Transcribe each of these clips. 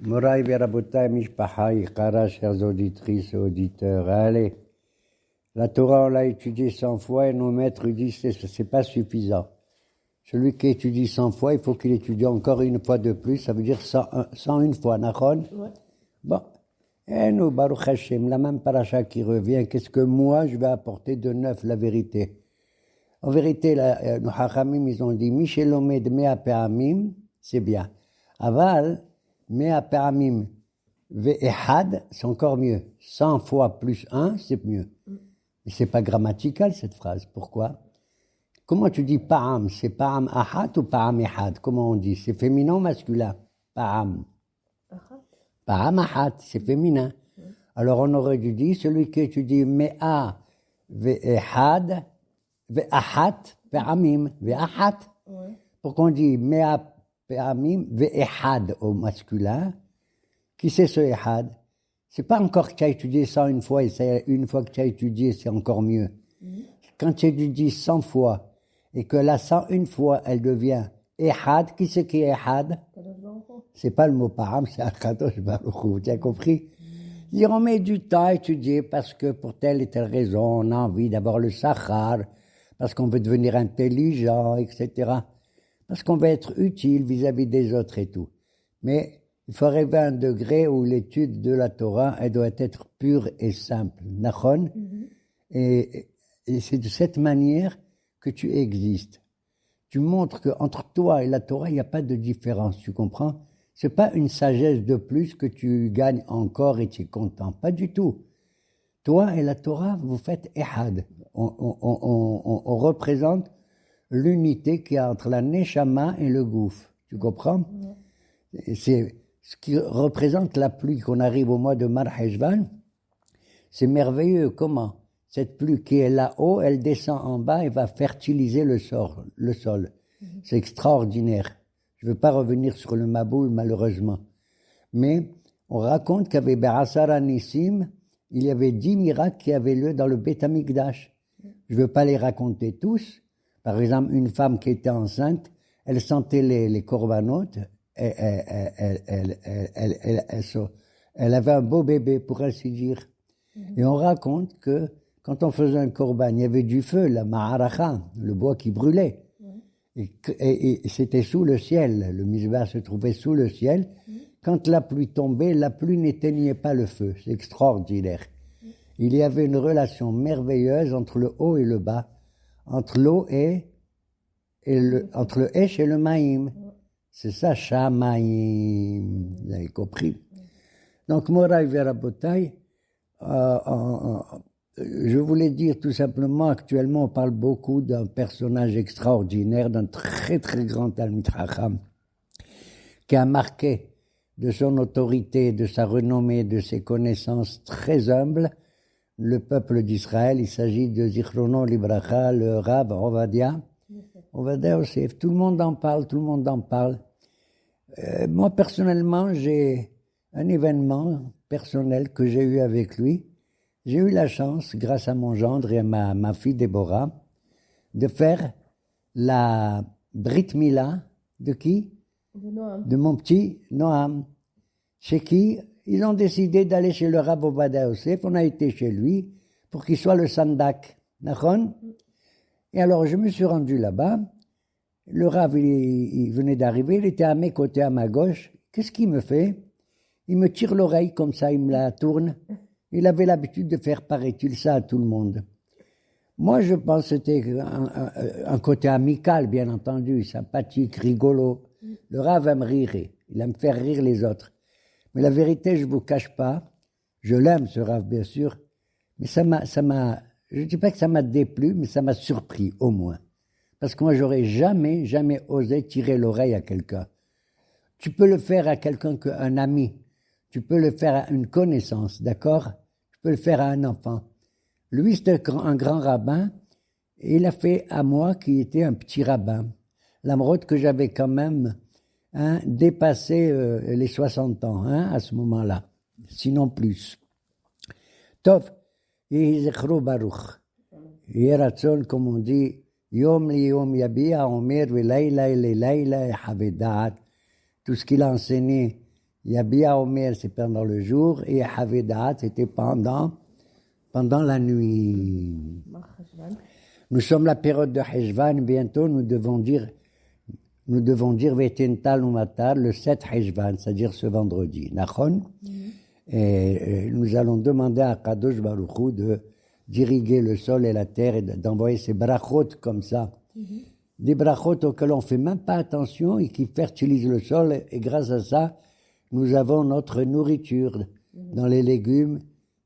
Moraï Verabotai Mishpaha Ikara, chers auditrices et auditeurs. Allez, la Torah, on l'a étudiée 100 fois et nos maîtres disent que c'est pas suffisant. Celui qui étudie 100 fois, il faut qu'il étudie encore une fois de plus, ça veut dire 101 fois, Nachon? Ouais. Bon. Et nous, Baruch Hashem, la même paracha qui revient, qu'est-ce que moi je vais apporter de neuf, la vérité? En vérité, nos Hachamim, ils ont dit, Mishelomed Mea Pe'amim, c'est bien. Aval, Mea Pe'amim Ve'ehad, c'est encore mieux. 100 fois plus 1, c'est mieux. Mais c'est pas grammatical, cette phrase. Pourquoi? Comment tu dis Pa'am? C'est Pa'am Ahad ou Pa'am Ehad? Comment on dit? C'est féminin ou masculin? Pa'am. Pa'am Ahad, c'est féminin. Alors on aurait dû dire, celui qui étudie Mea Ve'ehad, Ve'ahat, Pe'amim, Ve'ahat. Pourquoi on dit Mea Pe'amim Ve'ehad au masculin? Qui c'est ce Ehad? C'est pas encore que tu as étudié 101 fois et c'est une fois que tu as étudié, c'est encore mieux. Quand tu étudies 100 fois et que la 101 fois, elle devient Ehad, qui c'est qui est Ehad? C'est pas le mot Param, c'est Akadosh Baruch Hu, tu as compris? Dire on met du temps à étudier parce que pour telle et telle raison, on a envie d'avoir le Sachar, parce qu'on veut devenir intelligent, etc. Parce qu'on veut être utile vis-à-vis des autres et tout. Mais il faut arriver à un degré où l'étude de la Torah, elle doit être pure et simple. Nachon? Et c'est de cette manière que tu existes. Tu montres qu'entre toi et la Torah, il n'y a pas de différence, tu comprends? C'est pas une sagesse de plus que tu gagnes encore et tu es content. Pas du tout. Toi et la Torah, vous faites Ehad. On représente l'unité qu'il y a entre la Neshama et le Gouf. Tu comprends? C'est ce qui représente la pluie qu'on arrive au mois de Mar Heshvan. C'est merveilleux. Comment? Cette pluie qui est là-haut, elle descend en bas et va fertiliser le sol. C'est extraordinaire. Je ne veux pas revenir sur le Maboul, malheureusement. Mais on raconte qu'avec Be'asar Nissim, il y avait 10 miracles qui avaient lieu dans le Beth Amikdash. Je ne veux pas les raconter tous. Par exemple, une femme qui était enceinte, elle sentait les corbanotes, elle avait un beau bébé, pour ainsi dire. Et on raconte que quand on faisait un korban, il y avait du feu, la ma'aracha, le bois qui brûlait. Et c'était sous le ciel, le misbah se trouvait sous le ciel. Quand la pluie tombait, la pluie n'éteignait pas le feu, c'est extraordinaire. Il y avait une relation merveilleuse entre le haut et le bas, entre l'eau entre le Esh et le Maïm. C'est ça, Shamaïm, vous avez compris. Donc, Moraï Verabotai, je voulais dire tout simplement, actuellement, on parle beaucoup d'un personnage extraordinaire, d'un très très grand Talmid Chacham, qui a marqué de son autorité, de sa renommée, de ses connaissances très humbles, le peuple d'Israël. Il s'agit de Zichrono Libracha, le Rav Ovadia. Ovadia Yosef, tout le monde en parle, tout le monde en parle. Moi, personnellement, j'ai un événement personnel que j'ai eu avec lui. J'ai eu la chance, grâce à mon gendre et à ma fille Déborah, de faire la Brit Mila de qui? De Noam. De mon petit Noam. Chez qui ils ont décidé d'aller chez le Rav Ovadia Yosef. On a été chez lui pour qu'il soit le Sandak. Nachon? Et alors, je me suis rendu là-bas. Le Rav, il venait d'arriver, il était à mes côtés, à ma gauche. Qu'est-ce qu'il me fait? Il me tire l'oreille comme ça, il me la tourne. Il avait l'habitude de faire, paraît-il, ça à tout le monde. Moi, je pense que c'était un côté amical, bien entendu, sympathique, rigolo. Le Rav aime rire, il aime faire rire les autres. Mais la vérité, je ne vous cache pas, je l'aime, ce Rav, bien sûr, mais ça m'a, je ne dis pas que ça m'a déplu, mais ça m'a surpris, au moins. Parce que moi, j'aurais jamais osé tirer l'oreille à quelqu'un. Tu peux le faire à quelqu'un, un ami. Tu peux le faire à une connaissance, d'accord? Tu peux le faire à un enfant. Lui, c'était un grand rabbin, et il a fait à moi, qui était un petit rabbin. L'amrote que j'avais quand même dépassé les 60 ans, à ce moment-là. Sinon plus. Tov, Yehi Zechro Baruch. Yehi Ratzon, comme on dit, Yom li Yom Yabia Omer Velayla le Layla Havedat. Tout ce qu'il a enseigné, Yabia Omer, c'est pendant le jour, et Havedat, c'était pendant la nuit. Nous sommes la période de Heshvan, bientôt nous devons dire Vetental Umatar, le 7 Heshvan, c'est-à-dire ce vendredi. Nachon. Et nous allons demander à Kadosh Baruch Hu d'irriguer le sol et la terre et d'envoyer ces brachot comme ça. Des brachot auxquels on ne fait même pas attention et qui fertilisent le sol. Et grâce à ça, nous avons notre nourriture dans les légumes,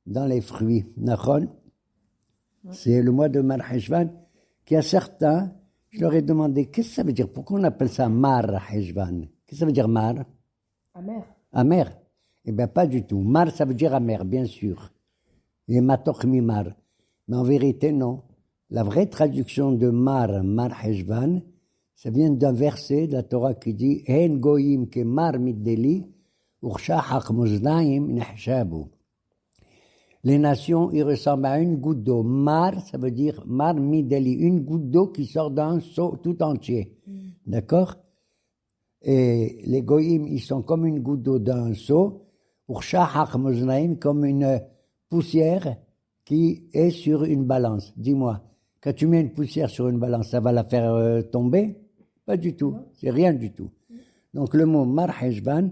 dans les fruits. Nachon. C'est le mois de Mar Heshvan qui a certains, je leur ai demandé, qu'est-ce que ça veut dire? Pourquoi on appelle ça Mar Heshvan? Qu'est-ce que ça veut dire Mar? Amer. Amer? Eh bien, pas du tout. Mar, ça veut dire amer, bien sûr. Et matoch mi mar. Mais en vérité, non. La vraie traduction de Mar Heshvan, ça vient d'un verset de la Torah qui dit Hen goyim ke mar middeli, urshachach moznaim nehshabu. Les nations, ils ressemblent à une goutte d'eau. Mar, ça veut dire mar mideli, une goutte d'eau qui sort d'un seau tout entier. D'accord? Et les goyim, ils sont comme une goutte d'eau d'un seau. Urshachach moznaim, comme une poussière qui est sur une balance. Dis-moi, quand tu mets une poussière sur une balance, ça va la faire tomber? Pas du tout. C'est rien du tout. Donc le mot Mar Heshvan,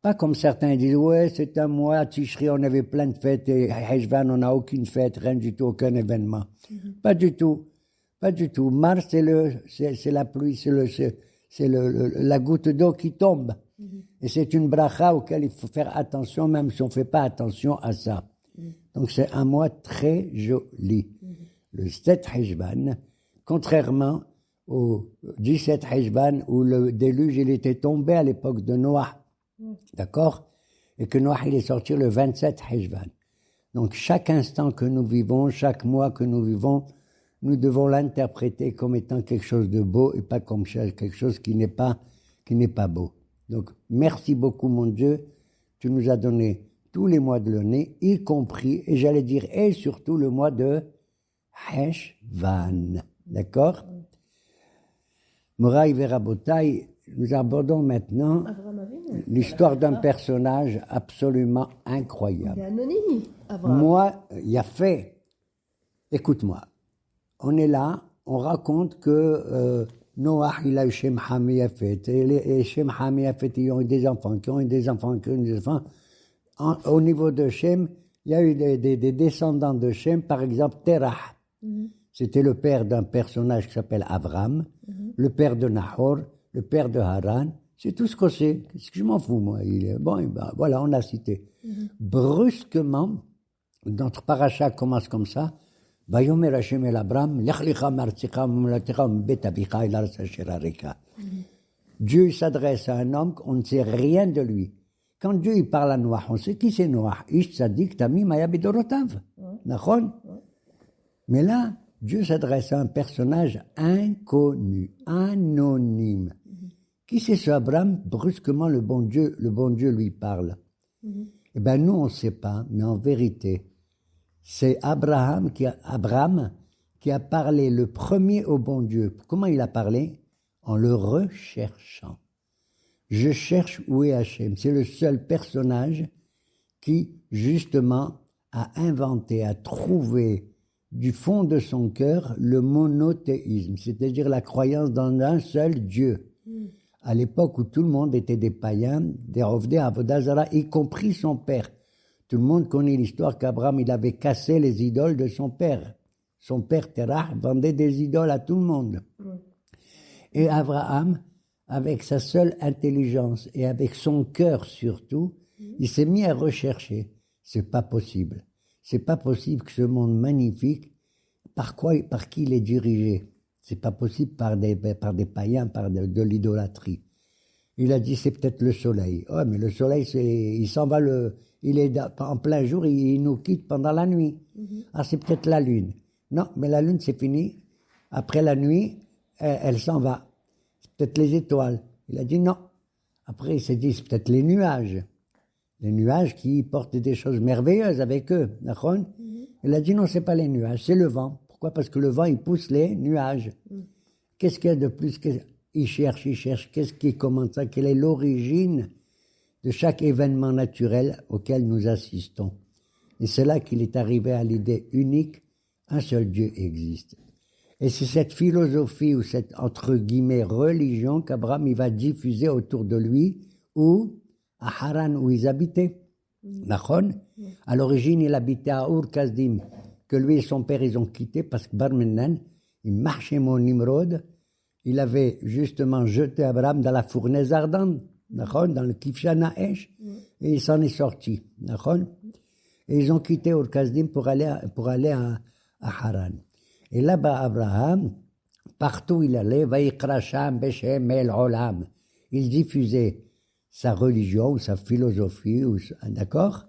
pas comme certains disent, ouais, c'est un mois, Tishri, on avait plein de fêtes, et Heshvan, on n'a aucune fête, rien du tout, aucun événement. Pas du tout. Pas du tout. Mar, c'est la pluie, c'est la goutte d'eau qui tombe. Et c'est une bracha auquel il faut faire attention, même si on ne fait pas attention à ça. Donc c'est un mois très joli. Le 7 Heshvan, contrairement au 17 Heshvan où le déluge il était tombé à l'époque de Noah. D'accord? Et que Noah il est sorti le 27 Heshvan. Donc chaque instant que nous vivons, chaque mois que nous vivons, nous devons l'interpréter comme étant quelque chose de beau et pas comme quelque chose qui n'est pas beau. Donc merci beaucoup mon Dieu, tu nous as donné tous les mois de l'année, y compris, et j'allais dire, et surtout le mois de Heshvan. D'accord? Moraï Verabotaï, nous abordons maintenant l'histoire d'un personnage absolument incroyable. Il est anonyme, Abraham. Moi, il a fait. Écoute-moi, on est là, on raconte que Noah, il a eu Shem Ham et Yafet, et Shem Ham et Yafet, ils ont eu des enfants, qui ont eu des enfants, qui ont eu des enfants. Au niveau de Shem, il y a eu des descendants de Shem, par exemple Terah. C'était le père d'un personnage qui s'appelle Avram, le père de Nahor, le père de Haran. C'est tout ce qu'on sait. Qu'est-ce que je m'en fous, moi? Voilà, on a cité. Brusquement, notre paracha commence comme ça. Vayomer Hashem el Abram, lech lecha martzicha mulatecha bet avicha el aretz asher areka. Dieu s'adresse à un homme, on ne sait rien de lui. Quand Dieu il parle à Noah, on sait qui c'est Noah. Ish tzadik tamim haya bidorotav. Nachon? Mais là, Dieu s'adresse à un personnage inconnu, anonyme. Qui c'est ce Abraham? Brusquement, le bon Dieu lui parle. Eh bien, nous, on ne sait pas, mais en vérité, c'est Abraham qui a parlé le premier au bon Dieu. Comment il a parlé? En le recherchant. Je cherche où est Hachem. C'est le seul personnage qui, justement, a inventé, a trouvé du fond de son cœur le monothéisme, c'est-à-dire la croyance dans un seul Dieu. À l'époque où tout le monde était des païens, des rovdés avodah zara, y compris son père. Tout le monde connaît l'histoire qu'Abraham il avait cassé les idoles de son père. Son père Terah vendait des idoles à tout le monde. Et Abraham, avec sa seule intelligence et avec son cœur surtout, il s'est mis à rechercher. C'est pas possible. C'est pas possible que ce monde magnifique, par qui il est dirigé? C'est pas possible par des païens, par de l'idolâtrie. Il a dit c'est peut-être le soleil. Oh, mais le soleil, il s'en va il est en plein jour, il nous quitte pendant la nuit. Ah, c'est peut-être la lune. Non, mais la lune c'est fini. Après la nuit, elle s'en va. C'est peut-être les étoiles. Il a dit non. Après, il s'est dit c'est peut-être les nuages. Les nuages qui portent des choses merveilleuses avec eux. D'accord? Il a dit non, c'est pas les nuages, c'est le vent. Pourquoi? Parce que le vent, il pousse les nuages. Qu'est-ce qu'il y a de plus? Il cherche. Qu'est-ce qui est comment ça? Quelle est l'origine de chaque événement naturel auquel nous assistons. Et c'est là qu'il est arrivé à l'idée unique, un seul Dieu existe. Et c'est cette philosophie ou cette, entre guillemets, religion qu'Abraham il va diffuser autour de lui, ou à Haran où ils habitaient. Nachon. À l'origine, il habitait à Ur Kasdim, que lui et son père ils ont quitté parce que Barmenan, il marchait mon Nimrod, il avait justement jeté Abraham dans la fournaise ardente, Nachon, dans le Kifshana Esh, et il s'en est sorti. Nachon. Et ils ont quitté Ur Kasdim pour aller à Haran. Et là-bas, Abraham, partout où il allait, Vaïkra Sham Beshem El Olam, il diffusait sa religion ou sa philosophie, d'accord,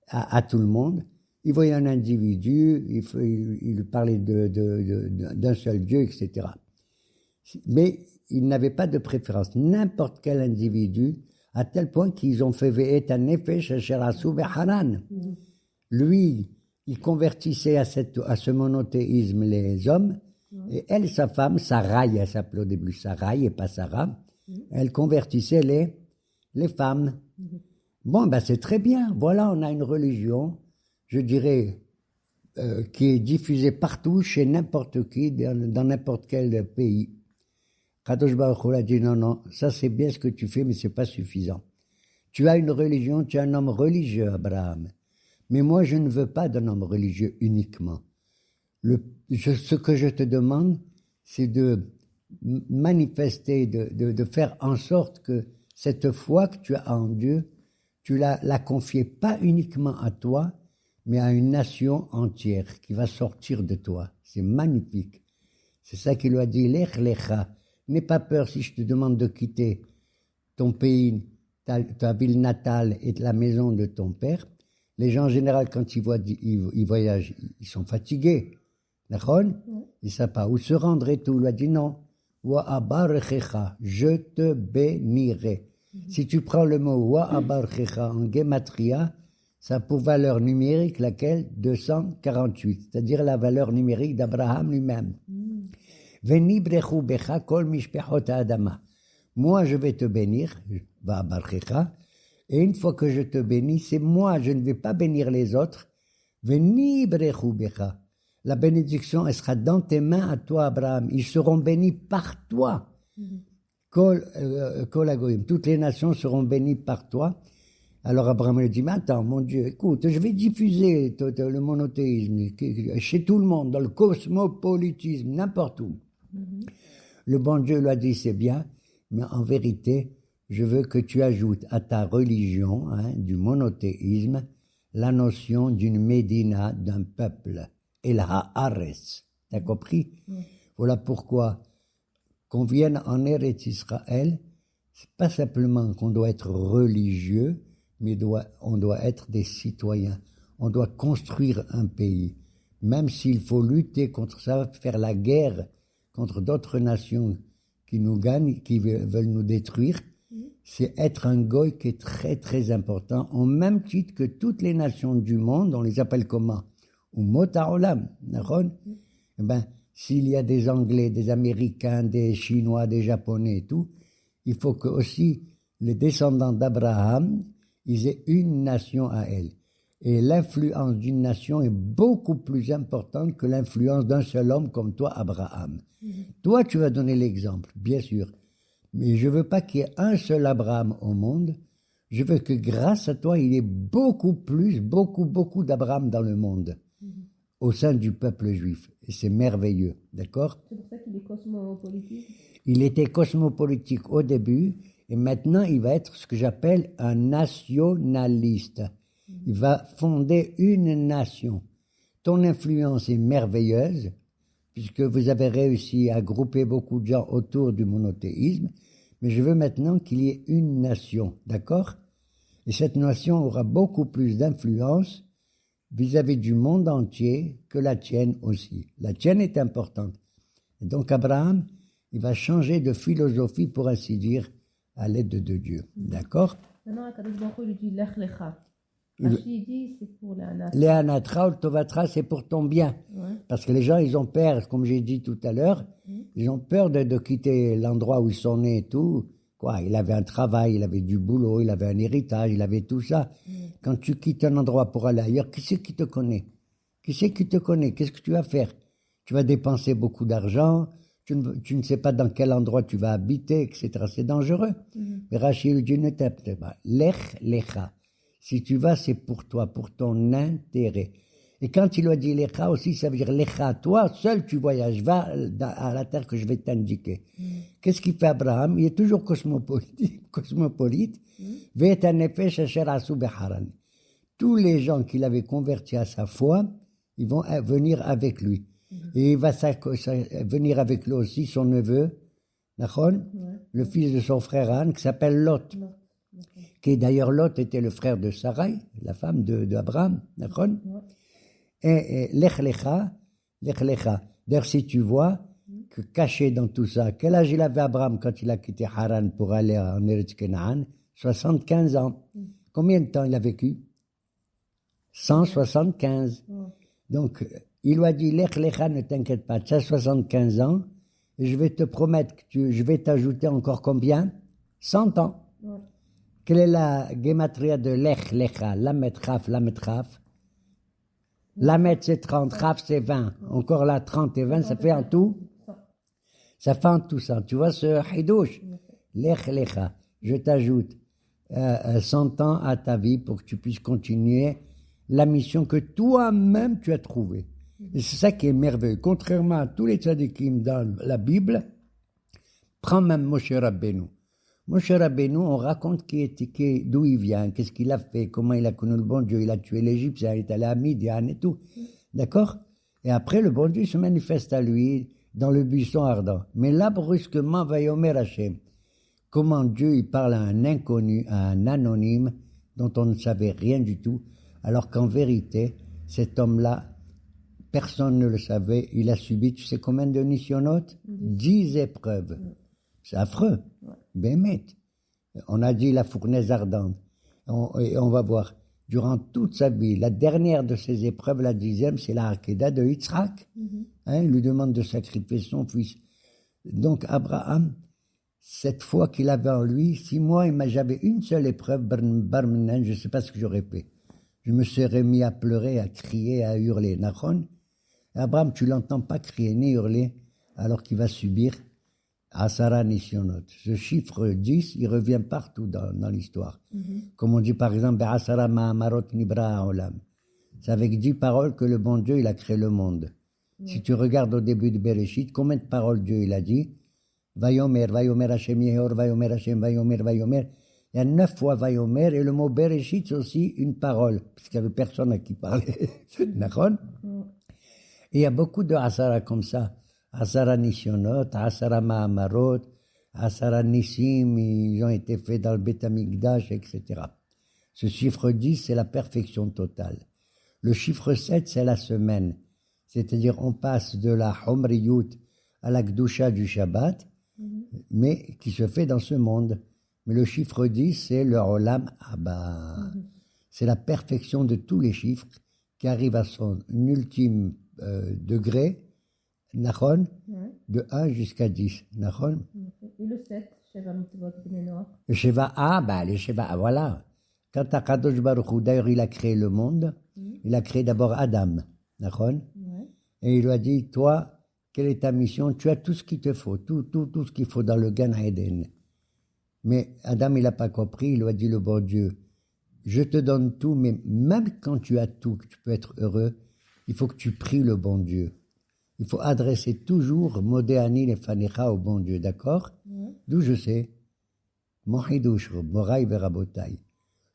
à tout le monde. Il voyait un individu, il parlait d'un seul Dieu, etc. Mais il n'avait pas de préférence. N'importe quel individu, à tel point qu'ils ont fait ve'et un effet chez Sherasu Beharan. Lui, il convertissait à ce monothéisme les hommes, et elle, sa femme, Sarai, elle s'appelait au début Sarai et pas Sarah, elle convertissait les femmes. Bon, ben c'est très bien. Voilà, on a une religion, je dirais, qui est diffusée partout, chez n'importe qui, dans n'importe quel pays. Kadosh Baruch Hu a dit non, ça c'est bien ce que tu fais, mais c'est pas suffisant. Tu as une religion, tu es un homme religieux, Abraham. Mais moi, je ne veux pas d'un homme religieux uniquement. Ce que je te demande, c'est de manifester, de faire en sorte que cette foi que tu as en Dieu, tu la confies pas uniquement à toi, mais à une nation entière qui va sortir de toi. C'est magnifique. C'est ça qu'il lui a dit, Lech Lecha. N'aie pas peur si je te demande de quitter ton pays, ta ville natale et la maison de ton père. Les gens en général, quand ils voyagent, ils sont fatigués. D'accord? Ils ne savent pas où se rendre et tout. Il lui a dit non. Wa abarechecha, je te bénirai. Si tu prends le mot wa abarechecha en gematria, ça a pour valeur numérique laquelle 248, c'est-à-dire la valeur numérique d'Abraham lui-même. Veni brechu becha kol mishpechot adama. Moi, je vais te bénir, va abarechecha. Et une fois que je te bénis, c'est moi, je ne vais pas bénir les autres. Veni brechu becha. La bénédiction, elle sera dans tes mains à toi, Abraham. Ils seront bénis par toi. Kol agoyim. Toutes les nations seront bénies par toi. Alors Abraham lui dit, mais attends, mon Dieu, écoute, je vais diffuser le monothéisme chez tout le monde, dans le cosmopolitisme, n'importe où. Le bon Dieu lui a dit, c'est bien, mais en vérité, je veux que tu ajoutes à ta religion, du monothéisme, la notion d'une médina, d'un peuple. El Haaretz. T'as compris? Voilà pourquoi qu'on vienne en Eretz Israël, c'est pas simplement qu'on doit être religieux, mais on doit être des citoyens. On doit construire un pays. Même s'il faut lutter contre ça, faire la guerre contre d'autres nations qui nous gagnent, qui veulent nous détruire, c'est être un goy qui est très très important, au même titre que toutes les nations du monde, on les appelle comment? Ou Motaolam, eh ben, s'il y a des Anglais, des Américains, des Chinois, des Japonais et tout, il faut que aussi les descendants d'Abraham, ils aient une nation à elle. Et l'influence d'une nation est beaucoup plus importante que l'influence d'un seul homme comme toi, Abraham. Toi, tu vas donner l'exemple, bien sûr. Mais je veux pas qu'il y ait un seul Abraham au monde. Je veux que grâce à toi, il y ait beaucoup d'Abraham dans le monde. Au sein du peuple juif. Et c'est merveilleux, d'accord? C'est pour ça qu'il est cosmopolitique. Il était cosmopolitique au début, et maintenant il va être ce que j'appelle un nationaliste. Il va fonder une nation. Ton influence est merveilleuse, puisque vous avez réussi à grouper beaucoup de gens autour du monothéisme, mais je veux maintenant qu'il y ait une nation, d'accord? Et cette nation aura beaucoup plus d'influence vis-à-vis du monde entier que la tienne aussi. La tienne est importante. Et donc Abraham, il va changer de philosophie, pour ainsi dire, à l'aide de Dieu. D'accord? Maintenant, Akadosh Baruch Hu lui dit Lech Lecha. Rashi dit c'est pour les Anatra. Les Anatra ou le Tovatra, c'est pour ton bien. Ouais. Parce que les gens, ils ont peur, comme j'ai dit tout à l'heure, ils ont peur de quitter l'endroit où ils sont nés et tout. Quoi, il avait un travail, il avait du boulot, il avait un héritage, il avait tout ça. Quand tu quittes un endroit pour aller ailleurs, qui c'est qui te connaît? Qui c'est qui te connaît? Qu'est-ce que tu vas faire? Tu vas dépenser beaucoup d'argent, tu ne sais pas dans quel endroit tu vas habiter, etc. C'est dangereux. Mais Rachid lui dit, ne t'inquiète pas. Lech lecha. Si tu vas, c'est pour toi, pour ton intérêt. Et quand il lui a dit lecha aussi, ça veut dire lecha, toi seul tu voyages, va à la terre que je vais t'indiquer. Qu'est-ce qu'il fait Abraham? Il est toujours cosmopolite. Ve'et nefesh asher asu beharan. Tous les gens qu'il avait convertis à sa foi, ils vont venir avec lui. Et il va venir avec lui aussi son neveu, Nachon, le fils de son frère Han, qui s'appelle Lot. Qui d'ailleurs Lot était le frère de Sarai, la femme d'Abraham, Nachon. Et Lech Lecha. D'ailleurs, si tu vois, que caché dans tout ça, quel âge il avait Abraham quand il a quitté Haran pour aller en Eretz Canaan? 75 ans. Combien de temps il a vécu? 175. Donc, il lui a dit, Lech Lecha, ne t'inquiète pas, tu as 75 ans, et je vais te promettre que je vais t'ajouter encore combien? 100 ans. Quelle est la gématria de Lech Lecha? Lamet Chaf. Lamet c'est 30, Chaf c'est 20. Encore là, 30 et 20, ça fait en tout? Ça fait en tout ça. Tu vois ce hidouche? Lech Lecha. Je t'ajoute 100 ans à ta vie pour que tu puisses continuer la mission que toi-même tu as trouvée. Et c'est ça qui est merveilleux. Contrairement à tous les tzadikim dans la Bible, prends même Moshe Rabbeinu. Moshe Rabbeinu, on raconte d'où il vient, qu'est-ce qu'il a fait, comment il a connu le bon Dieu, il a tué l'Égyptien, il est allé à Midian et tout. D'accord? Et après, le bon Dieu se manifeste à lui dans le buisson ardent. Mais là, brusquement, Vayomer Hashem. Comment Dieu, il parle à un inconnu, à un anonyme, dont on ne savait rien du tout, alors qu'en vérité, cet homme-là, personne ne le savait, il a subi, tu sais combien de nisyonotes? 10 épreuves. C'est affreux. Bémet. On a dit la fournaise ardente. Et on va voir. Durant toute sa vie, la dernière de ses épreuves, la 10e, c'est la Hakeda de Yitzhak. Il lui demande de sacrifier son fils. Donc Abraham, cette fois qu'il avait en lui, si moi, j'avais une seule épreuve, je ne sais pas ce que j'aurais fait. Je me serais mis à pleurer, à crier, à hurler. Nachon? Abraham, tu l'entends pas crier ni hurler, alors qu'il va subir Asara Nisyonot. Ce chiffre 10, il revient partout dans l'histoire. Comme on dit par exemple, Asara Ma'amarot Nibra Olam. C'est avec 10 paroles que le bon Dieu, il a créé le monde. Si tu regardes au début de Bereshit, combien de paroles Dieu, il a dit? Vayomer Hashem Yehor, Vayomer Hashem, Vayomer. Il y a 9 fois Vayomer, et le mot Bereshit, c'est aussi une parole, parce qu'il n'y avait personne à qui parler. D'accord? Et il y a beaucoup de Asara comme ça. Asara Nisyonot, Asara Ma'amarot, Asara Nissim, ils ont été faits dans le Beth Amikdash, etc. Ce chiffre 10, c'est la perfection totale. Le chiffre 7, c'est la semaine. C'est-à-dire, on passe de la Homriyut à la Gdusha du Shabbat, mais qui se fait dans ce monde. Mais le chiffre 10, c'est le Olam Haba. C'est la perfection de tous les chiffres qui arrive à son ultime degré, Nachon, de 1 jusqu'à 10. Nachon. Et le 7, Sheva Mitzvot Bnei Noach. Le Sheva, les Sheva, voilà. Quand Akadosh Baruch Hu, d'ailleurs, il a créé le monde, il a créé d'abord Adam, Nachon, et il lui a dit, toi, quelle est ta mission? Tu as tout ce qu'il te faut, tout ce qu'il faut dans le Gan Eden. Mais Adam, il n'a pas compris, il lui a dit, le bon Dieu, je te donne tout, mais même quand tu as tout, que tu peux être heureux, il faut que tu pries le bon Dieu. Il faut adresser toujours Modéani et Fanecha au bon Dieu, d'accord? D'où je sais, Mohidouch, Moraï Verabotai.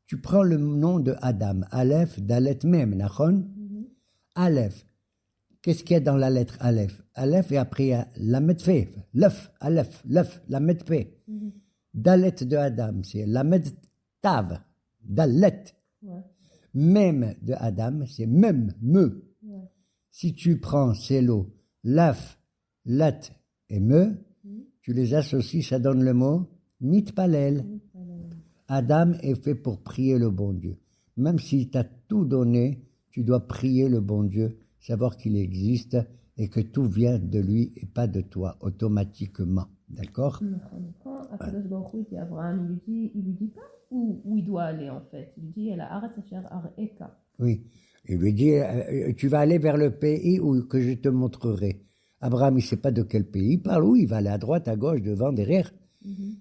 Tu prends le nom de Adam, Aleph, Dalet Mem, Nachon? Aleph. Qu'est-ce qu'il y a dans la lettre Aleph? Aleph, et après il y a Lamed Fe, Lef, Aleph, Lef, Lamed Pe. Dalet de Adam, c'est Lamed Tav, Dalet. Mem de Adam, c'est Mem, Me. Si tu prends ces lots, Laf, Lat et Me, tu les associes, ça donne le mot Mitpalel. Adam est fait pour prier le bon Dieu. Même s'il t'a tout donné, tu dois prier le bon Dieu, savoir qu'il existe et que tout vient de lui et pas de toi, automatiquement. D'accord? Akadosh Baruch Hu dit à Abraham, il lui dit pas où il doit aller en fait. Il lui dit la Haaretz asher ar'eka. Oui. Il lui dit, tu vas aller vers le pays où que je te montrerai. Abraham, il ne sait pas de quel pays il parle, où il va aller à droite, à gauche, devant, derrière.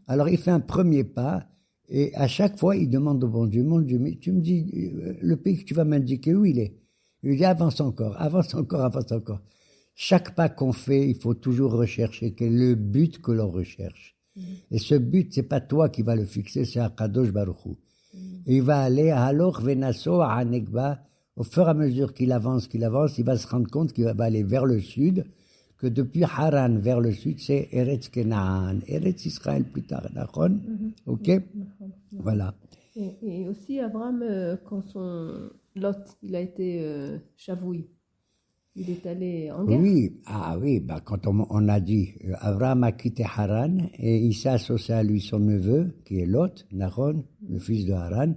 Alors il fait un premier pas, et à chaque fois, il demande au bon Dieu, mon Dieu, mais tu me dis, le pays que tu vas m'indiquer, où il est? Il lui dit, avance encore, avance encore, avance encore. Chaque pas qu'on fait, il faut toujours rechercher quel est le but que l'on recherche. Et ce but, c'est pas toi qui vas le fixer, c'est Akadosh Baruch Hu. Et il va aller à Halor Venaso, à Anegba. Au fur et à mesure qu'il avance, il va se rendre compte qu'il va aller vers le sud, que depuis Haran vers le sud, c'est Eretz Kenaan, Eretz Israël plus tard, d'accord? Ok? Voilà. Et aussi Abraham, quand son Lot, il a été chavouille, il est allé en guerre. Oui, bah, quand on a dit, Abraham a quitté Haran et il s'est associé à lui son neveu, qui est Lot, Nahon, le fils de Haran,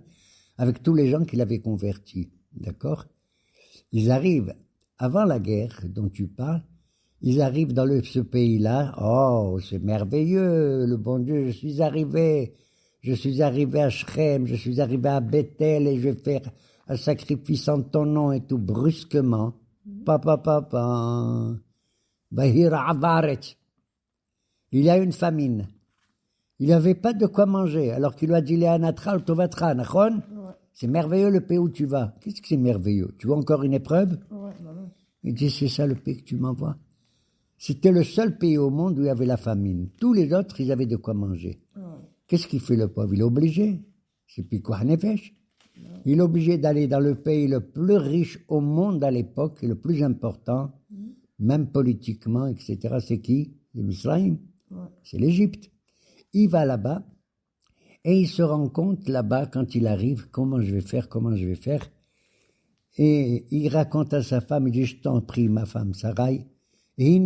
avec tous les gens qu'il avait convertis, d'accord? Ils arrivent, avant la guerre dont tu parles, ils arrivent dans ce pays-là, oh, c'est merveilleux, le bon Dieu, je suis arrivé à Shrem, je suis arrivé à Bethel et je vais faire un sacrifice en ton nom et tout, brusquement. Bahir Avaret. Il y a une famine. Il n'avait pas de quoi manger, alors qu'il lui a dit Léanatra ou Tovatra, Nachon? C'est merveilleux le pays où tu vas. Qu'est-ce que c'est merveilleux? Tu veux encore une épreuve? Il dit, c'est ça le pays que tu m'envoies. C'était le seul pays au monde où il y avait la famine. Tous les autres, ils avaient de quoi manger. Qu'est-ce qu'il fait le pauvre? Il est obligé. C'est Pikuach Nefesh. Il est obligé d'aller dans le pays le plus riche au monde à l'époque, et le plus important, même politiquement, etc. C'est qui? C'est Misraïm. C'est l'Égypte. Il va là-bas, et il se rend compte là-bas, quand il arrive, comment je vais faire. Et il raconte à sa femme, il dit, je t'en prie, ma femme, Sarai, je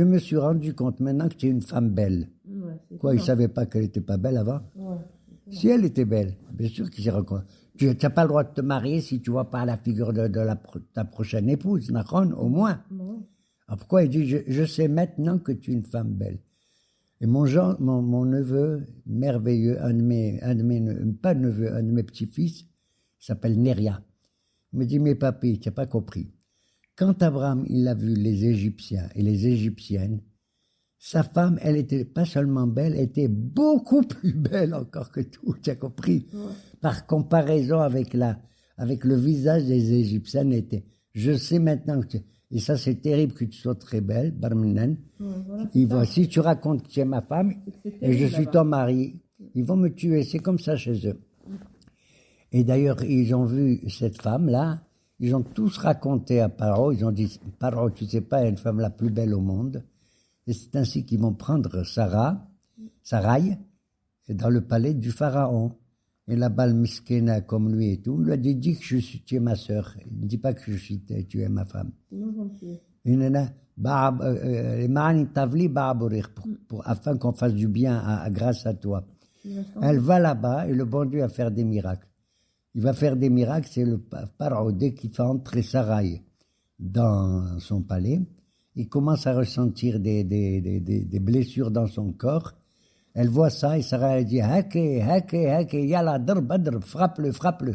me suis rendu compte maintenant que tu es une femme belle. Quoi, il ne savait pas qu'elle n'était pas belle avant? Si elle était belle, bien sûr qu'il s'est rendu compte. Tu n'as pas le droit de te marier si tu ne vois pas la figure de ta prochaine épouse, Nachon, au moins. Alors pourquoi il dit, je sais maintenant que tu es une femme belle. Et mon neveu merveilleux, un de mes petits-fils, s'appelle Neria. Il me dit, mais papy, tu n'as pas compris. Quand Abraham, il a vu les Égyptiens et les Égyptiennes, sa femme, elle était pas seulement belle, elle était beaucoup plus belle encore que tout, tu as compris? Par comparaison avec le visage des Égyptiennes, je sais maintenant et ça c'est terrible que tu sois très belle, Barmenen. Si tu racontes que tu es ma femme et je suis ton mari, ils vont me tuer, c'est comme ça chez eux. Et d'ailleurs, ils ont vu cette femme-là, ils ont tous raconté à Paro, ils ont dit, Paro, tu sais pas, elle est une femme la plus belle au monde. Et c'est ainsi qu'ils vont prendre Sarai, dans le palais du pharaon. Et là-bas, le miskena, comme lui et tout, il lui a dit, dis que tu es ma sœur. Il ne dit pas que tu es ma femme. Afin qu'on fasse du bien grâce à toi. Elle va là-bas et le bon Dieu va faire des miracles. Il va faire des miracles, c'est le pharaon, dès qu'il fait entrer Sarai dans son palais, il commence à ressentir des blessures dans son corps. Elle voit ça et Sarai dit, hake, yala, frappe-le.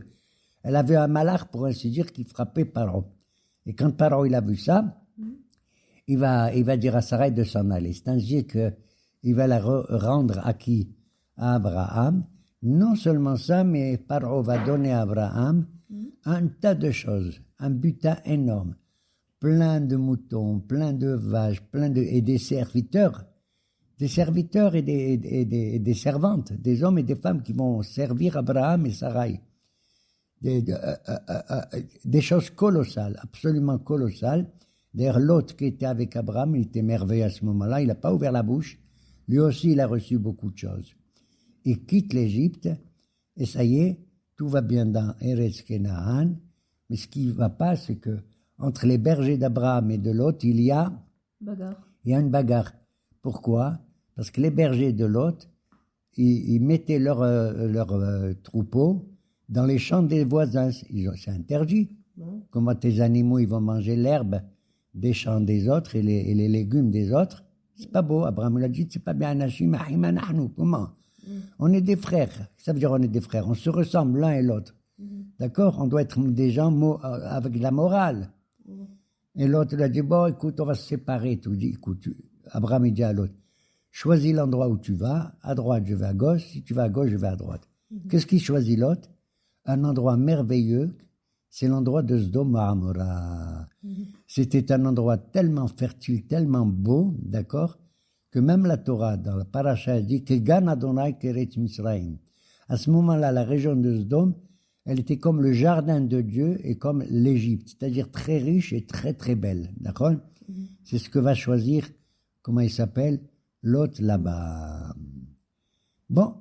Elle avait un malheur, pour ainsi dire, qui frappait Pharaon. Et quand Pharaon, il a vu ça, il va dire à Sarai de s'en aller. C'est ainsi qu'il va la rendre à qui? À Abraham. Non seulement ça, mais Pharaon va donner à Abraham un tas de choses, un butin énorme, plein de moutons, plein de vaches, et des serviteurs et des servantes, des hommes et des femmes qui vont servir Abraham et Sarai. Des choses colossales, absolument colossales. D'ailleurs, l'autre qui était avec Abraham, il était merveilleux à ce moment-là, il n'a pas ouvert la bouche. Lui aussi, il a reçu beaucoup de choses. Il quitte l'Égypte, et ça y est, tout va bien dans Eretz Kenaan, mais ce qui ne va pas, c'est que entre les bergers d'Abraham et de Lot, il y a une bagarre. Pourquoi? Parce que les bergers de Lot, ils mettaient leur troupeau dans les champs des voisins. C'est interdit. Comment tes animaux ils vont manger l'herbe des champs des autres et les légumes des autres. C'est pas beau. Abraham lui a dit, c'est pas bien, Anashim, Ahima, Nahnu. Comment? On est des frères. Ça veut dire on est des frères. On se ressemble l'un et l'autre. D'accord? On doit être des gens avec de la morale. Et l'autre lui a dit, bon, écoute, on va se séparer. Tout dit, écoute, Abraham il dit à l'autre, choisis l'endroit où tu vas. À droite, je vais à gauche. Si tu vas à gauche, je vais à droite. Qu'est-ce qu'il choisit l'autre? Un endroit merveilleux. C'est l'endroit de Sdom et Amora. C'était un endroit tellement fertile, tellement beau, d'accord, que même la Torah, dans la paracha, dit que Gan Adonai Keret Misraim. À ce moment-là, la région de Sdom, elle était comme le jardin de Dieu et comme l'Égypte, c'est-à-dire très riche et très très belle, d'accord? C'est ce que va choisir, comment il s'appelle, Lot là-bas. Bon,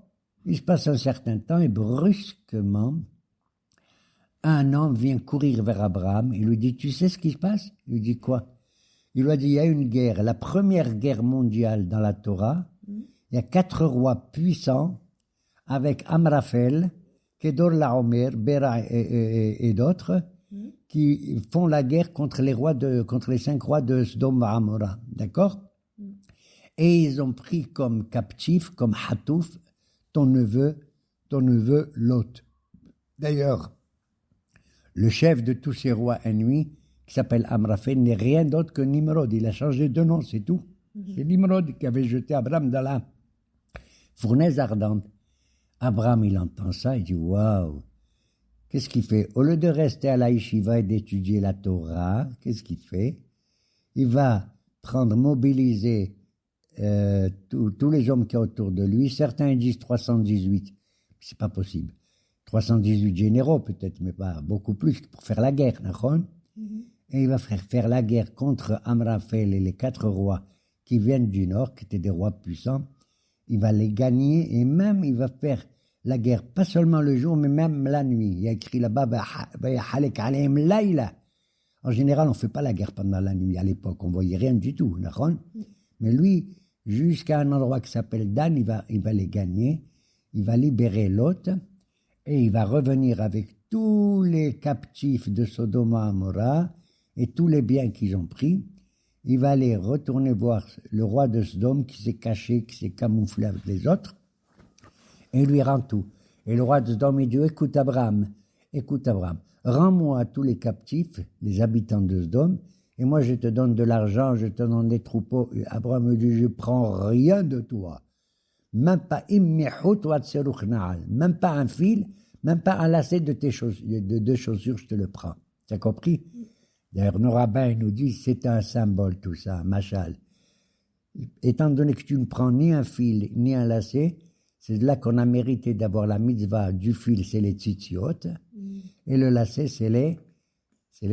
il se passe un certain temps et brusquement, un homme vient courir vers Abraham. Il lui dit, tu sais ce qui se passe? Il lui dit quoi? Il lui a dit, il y a une guerre, la première guerre mondiale dans la Torah. Il y a 4 rois puissants avec Amraphel, Kedor Laomer, Bera et d'autres qui font la guerre contre les 5 rois de Sodome et Amora. D'accord? Et ils ont pris comme captif, comme Hatouf, ton neveu Lot. D'ailleurs, le chef de tous ces rois ennemis, qui s'appelle Amraphel, n'est rien d'autre que Nimrod. Il a changé de nom, c'est tout. C'est Nimrod qui avait jeté Abraham dans la fournaise ardente. Abraham, il entend ça, il dit, waouh, qu'est-ce qu'il fait? Au lieu de rester à la yeshiva et d'étudier la Torah, qu'est-ce qu'il fait? Il va mobiliser tous les hommes qui sont autour de lui. Certains disent 318, c'est pas possible. 318 généraux peut-être, mais pas beaucoup plus pour faire la guerre, d'accord? Et il va faire la guerre contre Amraphel et les 4 rois qui viennent du nord, qui étaient des rois puissants. Il va les gagner et même il va faire la guerre, pas seulement le jour, mais même la nuit. Il y a écrit là-bas, en général, on ne fait pas la guerre pendant la nuit. À l'époque, on ne voyait rien du tout, d'accord? Mais lui, jusqu'à un endroit qui s'appelle Dan, il va les gagner. Il va libérer Lot et il va revenir avec tous les captifs de Sodome et Amora et tous les biens qu'ils ont pris. Il va aller retourner voir le roi de Sodome qui s'est caché, qui s'est camouflé avec les autres, et il lui rend tout. Et le roi de Sodome, il dit, écoute Abraham, rends-moi tous les captifs, les habitants de Sodome, et moi je te donne de l'argent, je te donne des troupeaux. Et Abraham me dit, je prends rien de toi. Même pas même pas un fil, même pas un lacet de tes chaussures, je te le prends. Tu as compris? D'ailleurs, nos rabbins nous disent, c'est un symbole tout ça, machal. Étant donné que tu ne prends ni un fil, ni un lacet, c'est là qu'on a mérité d'avoir la mitzvah du fil, c'est les tzitziot, et le lacet, c'est les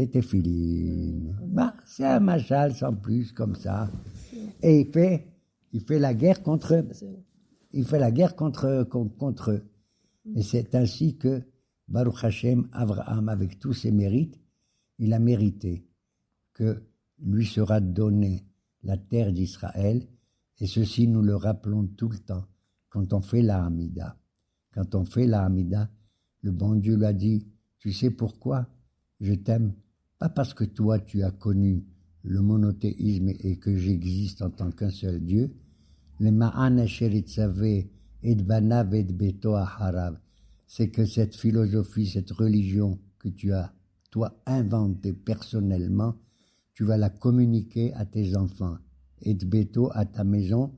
téphilines. Bah, c'est un machal sans plus, comme ça. Et il fait la guerre contre eux. Et c'est ainsi que Baruch Hashem, Abraham, avec tous ses mérites, il a mérité que lui sera donné la terre d'Israël, et ceci nous le rappelons tout le temps quand on fait la Hamida. Quand on fait la Hamida, le bon Dieu lui a dit, tu sais pourquoi je t'aime? Pas parce que toi tu as connu le monothéisme et que j'existe en tant qu'un seul Dieu, le Ma'an Asher Itzaveh et Banav et Beto Aharav, c'est que cette philosophie, cette religion que tu as toi inventée personnellement, tu vas la communiquer à tes enfants, et Beto à ta maison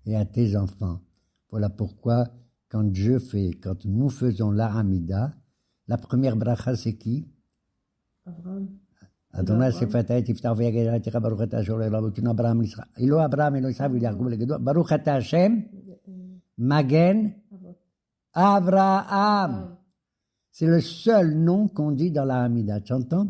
et à tes enfants. Voilà pourquoi quand nous faisons la Hamida, la première bracha c'est qui? Abraham. Adonai Sefatay Tiftar V'Yagel Tira Baruch Ata Hashem Eloheinu Abraham Yisrael Elo Abraham Elo Yitzhak V'Yaakov Legedo Baruch Ata Hashem Magen Abraham. C'est le seul nom qu'on dit dans la Hamida. Tu entends?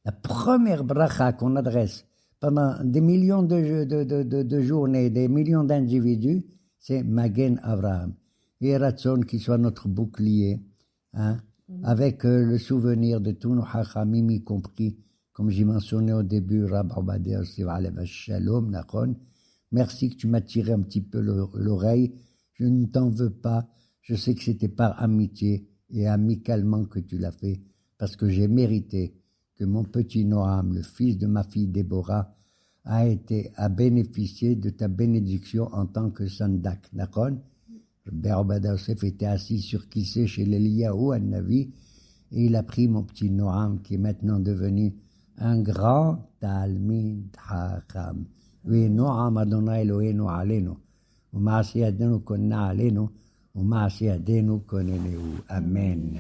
La première bracha qu'on adresse pendant des millions de journées, des millions d'individus, c'est Magen Abraham. Et Ratson qui soit notre bouclier, hein, avec le souvenir de tous nos hachamim, y compris, comme j'ai mentionné au début, Rab Obadia Yosef Alev Shalom, Nachon. Merci que tu m'as tiré un petit peu l'oreille. Je ne t'en veux pas. Je sais que c'était par amitié et amicalement que tu l'as fait, parce que j'ai mérité que mon petit Noam, le fils de ma fille Déborah, a bénéficié de ta bénédiction en tant que sandak. D'accord? Rabbi Obadiah Yosef était assis sur Kissé chez l'Eliyahu, un Navi, et il a pris mon petit Noam, qui est maintenant devenu un grand Talmid Chacham. Oui, Noam Adonai Eloheinu Aleinu, U'Maaseh Yadenu Konna Aleinu, U'Maaseh Yadenu Koneneu. Amen.